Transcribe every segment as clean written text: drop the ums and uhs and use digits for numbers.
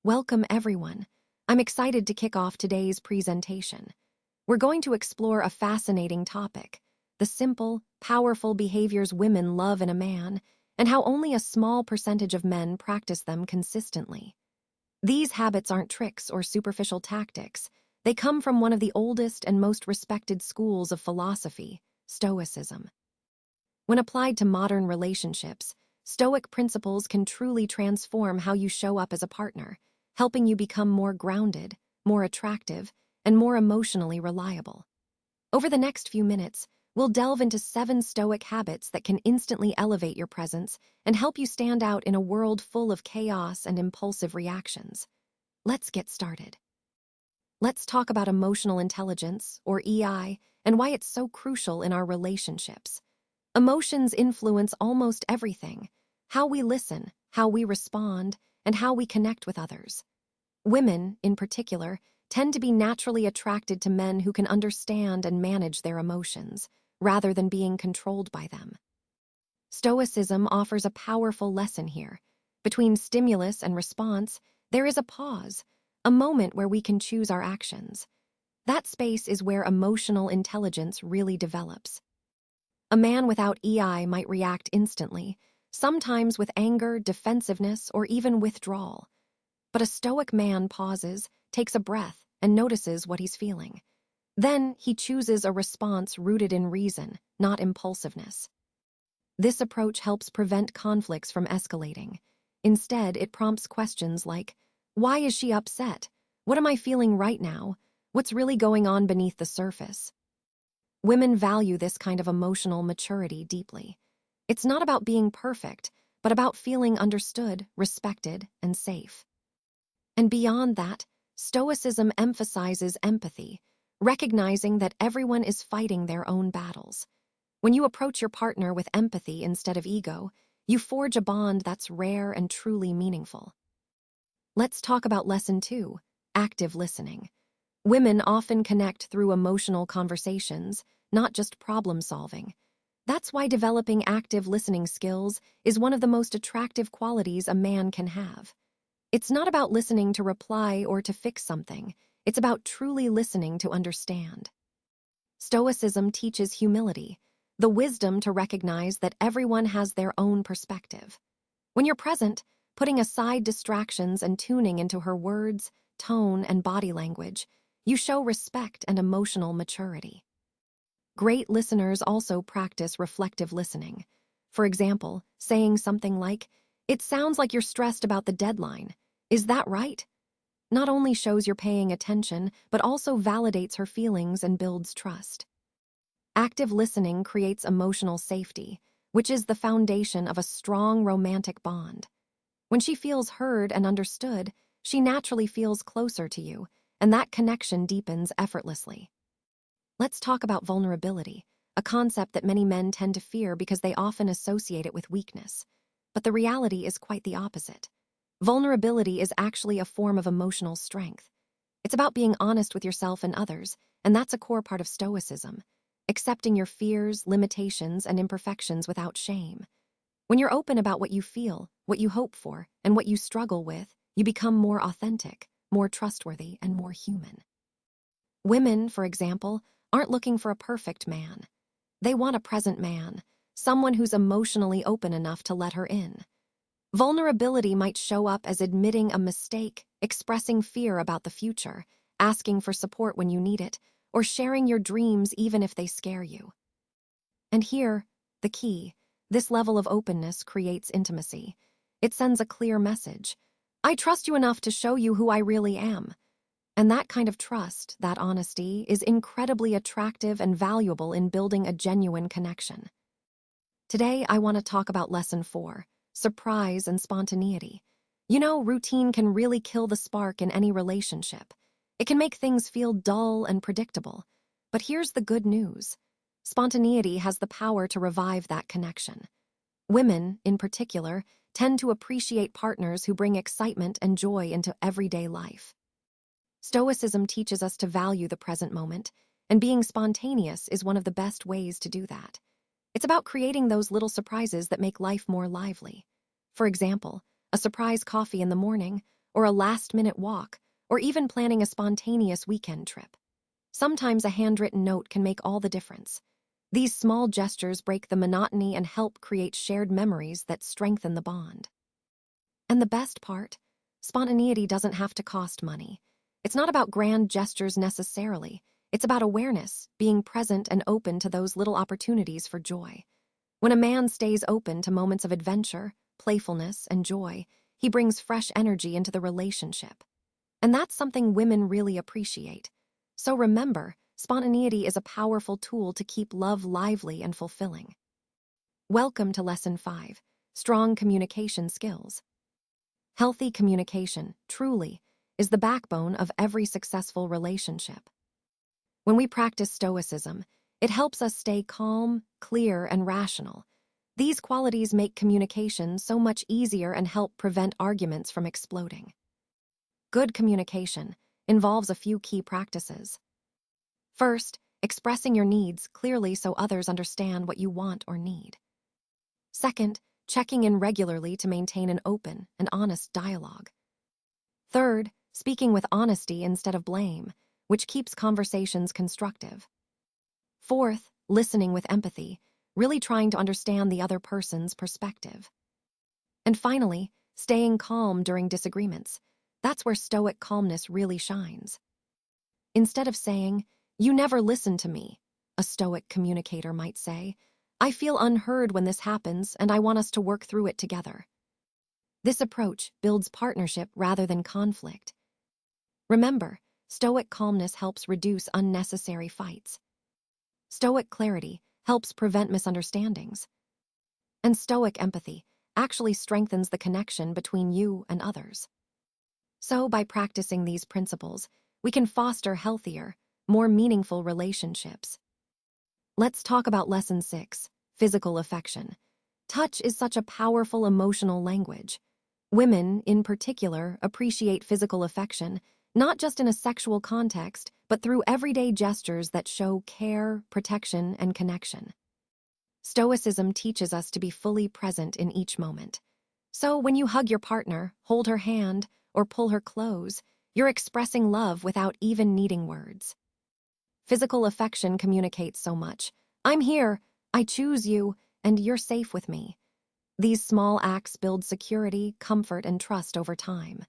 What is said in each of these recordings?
Welcome, everyone. I'm excited to kick off today's presentation. We're going to explore a fascinating topic: the simple, powerful behaviors women love in a man, and how only a small percentage of men practice them consistently. These habits aren't tricks or superficial tactics. They come from one of the oldest and most respected schools of philosophy, Stoicism. When applied to modern relationships, Stoic principles can truly transform how you show up as a partner, helping you become more grounded, more attractive, and more emotionally reliable. Over the next few minutes, we'll delve into 7 Stoic habits that can instantly elevate your presence and help you stand out in a world full of chaos and impulsive reactions. Let's get started. Let's talk about emotional intelligence, or EI, and why it's so crucial in our relationships. Emotions influence almost everything: how we listen, how we respond, and how we connect with others. Women, in particular, tend to be naturally attracted to men who can understand and manage their emotions, rather than being controlled by them. Stoicism offers a powerful lesson here. Between stimulus and response, there is a pause, a moment where we can choose our actions. That space is where emotional intelligence really develops. A man without EI might react instantly, sometimes with anger, defensiveness, or even withdrawal. But a Stoic man pauses, takes a breath, and notices what he's feeling. Then he chooses a response rooted in reason, not impulsiveness. This approach helps prevent conflicts from escalating. Instead, it prompts questions like, why is she upset? What am I feeling right now? What's really going on beneath the surface? Women value this kind of emotional maturity deeply. It's not about being perfect, but about feeling understood, respected, and safe. And beyond that, Stoicism emphasizes empathy, recognizing that everyone is fighting their own battles. When you approach your partner with empathy instead of ego, you forge a bond that's rare and truly meaningful. Let's talk about lesson 2, active listening. Women often connect through emotional conversations, not just problem solving. That's why developing active listening skills is one of the most attractive qualities a man can have. It's not about listening to reply or to fix something. It's about truly listening to understand. Stoicism teaches humility, the wisdom to recognize that everyone has their own perspective. When you're present, putting aside distractions and tuning into her words, tone, and body language, you show respect and emotional maturity. Great listeners also practice reflective listening. For example, saying something like, "It sounds like you're stressed about the deadline. Is that right?" Not only shows you're paying attention, but also validates her feelings and builds trust. Active listening creates emotional safety, which is the foundation of a strong romantic bond. When she feels heard and understood, she naturally feels closer to you, and that connection deepens effortlessly. Let's talk about vulnerability, a concept that many men tend to fear because they often associate it with weakness. But the reality is quite the opposite. Vulnerability is actually a form of emotional strength. It's about being honest with yourself and others, and that's a core part of Stoicism, accepting your fears, limitations, and imperfections without shame. When you're open about what you feel, what you hope for, and what you struggle with, you become more authentic, more trustworthy, and more human. Women, for example, aren't looking for a perfect man. They want a present man, someone who's emotionally open enough to let her in. Vulnerability might show up as admitting a mistake, expressing fear about the future, asking for support when you need it, or sharing your dreams even if they scare you. And here, the key: this level of openness creates intimacy. It sends a clear message. I trust you enough to show you who I really am. And that kind of trust, that honesty, is incredibly attractive and valuable in building a genuine connection. Today, I want to talk about lesson 4, surprise and spontaneity. You know, routine can really kill the spark in any relationship. It can make things feel dull and predictable. But here's the good news: spontaneity has the power to revive that connection. Women, in particular, tend to appreciate partners who bring excitement and joy into everyday life. Stoicism teaches us to value the present moment, and being spontaneous is one of the best ways to do that. It's about creating those little surprises that make life more lively. For example, a surprise coffee in the morning, or a last-minute walk, or even planning a spontaneous weekend trip. Sometimes a handwritten note can make all the difference. These small gestures break the monotony and help create shared memories that strengthen the bond. And the best part? Spontaneity doesn't have to cost money. It's not about grand gestures necessarily. It's about awareness, being present and open to those little opportunities for joy. When a man stays open to moments of adventure, playfulness, and joy, he brings fresh energy into the relationship. And that's something women really appreciate. So remember, spontaneity is a powerful tool to keep love lively and fulfilling. Welcome to Lesson 5, Strong Communication Skills. Healthy communication, truly, is the backbone of every successful relationship. When we practice Stoicism, it helps us stay calm, clear, and rational. These qualities make communication so much easier and help prevent arguments from exploding. Good communication involves a few key practices. First, expressing your needs clearly so others understand what you want or need. Second, checking in regularly to maintain an open and honest dialogue. Third, speaking with honesty instead of blame, which keeps conversations constructive. Fourth, listening with empathy, really trying to understand the other person's perspective. And finally, staying calm during disagreements. That's where Stoic calmness really shines. Instead of saying, "You never listen to me," a Stoic communicator might say, "I feel unheard when this happens and I want us to work through it together." This approach builds partnership rather than conflict. Remember, Stoic calmness helps reduce unnecessary fights. Stoic clarity helps prevent misunderstandings. And Stoic empathy actually strengthens the connection between you and others. So, by practicing these principles, we can foster healthier, more meaningful relationships. Let's talk about Lesson 6, Physical Affection. Touch is such a powerful emotional language. Women, in particular, appreciate physical affection, not just in a sexual context, but through everyday gestures that show care, protection, and connection. Stoicism teaches us to be fully present in each moment. So when you hug your partner, hold her hand, or pull her close, you're expressing love without even needing words. Physical affection communicates so much. "I'm here, I choose you, and you're safe with me." These small acts build security, comfort, and trust over time.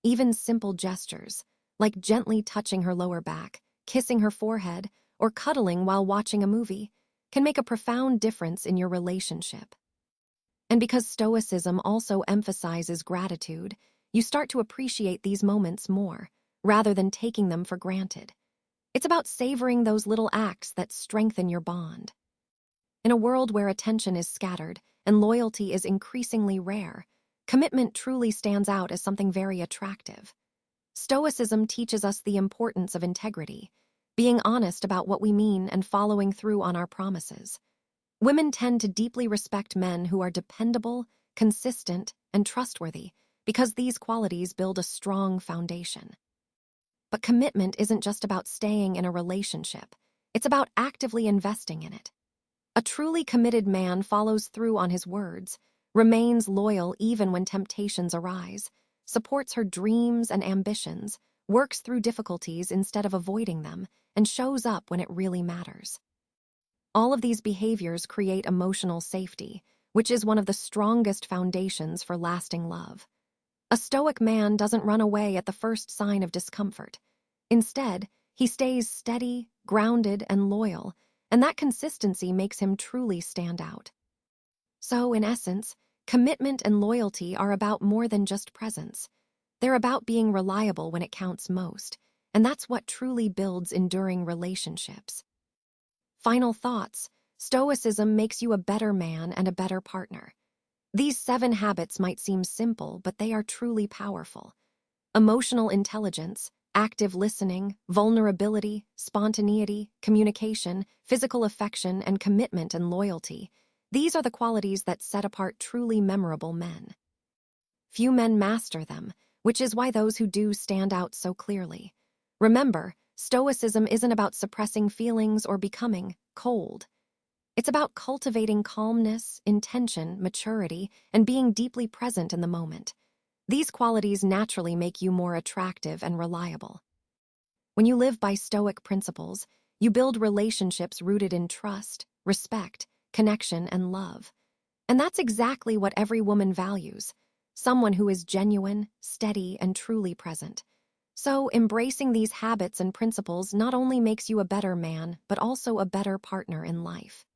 Even simple gestures, like gently touching her lower back, kissing her forehead, or cuddling while watching a movie, can make a profound difference in your relationship. And because Stoicism also emphasizes gratitude, you start to appreciate these moments more, rather than taking them for granted. It's about savoring those little acts that strengthen your bond. In a world where attention is scattered and loyalty is increasingly rare, commitment truly stands out as something very attractive. Stoicism teaches us the importance of integrity, being honest about what we mean and following through on our promises. Women tend to deeply respect men who are dependable, consistent, and trustworthy because these qualities build a strong foundation. But commitment isn't just about staying in a relationship. It's about actively investing in it. A truly committed man follows through on his words, remains loyal even when temptations arise, supports her dreams and ambitions, works through difficulties instead of avoiding them, and shows up when it really matters. All of these behaviors create emotional safety, which is one of the strongest foundations for lasting love. A Stoic man doesn't run away at the first sign of discomfort. Instead, he stays steady, grounded, and loyal, and that consistency makes him truly stand out. So, in essence, commitment and loyalty are about more than just presence. They're about being reliable when it counts most, and that's what truly builds enduring relationships. Final thoughts: Stoicism makes you a better man and a better partner. These 7 habits might seem simple, but they are truly powerful. Emotional intelligence, active listening, vulnerability, spontaneity, communication, physical affection, and commitment and loyalty. These are the qualities that set apart truly memorable men. Few men master them, which is why those who do stand out so clearly. Remember, Stoicism isn't about suppressing feelings or becoming cold. It's about cultivating calmness, intention, maturity, and being deeply present in the moment. These qualities naturally make you more attractive and reliable. When you live by Stoic principles, you build relationships rooted in trust, respect, connection, and love. And that's exactly what every woman values: someone who is genuine, steady, and truly present. So, embracing these habits and principles not only makes you a better man, but also a better partner in life.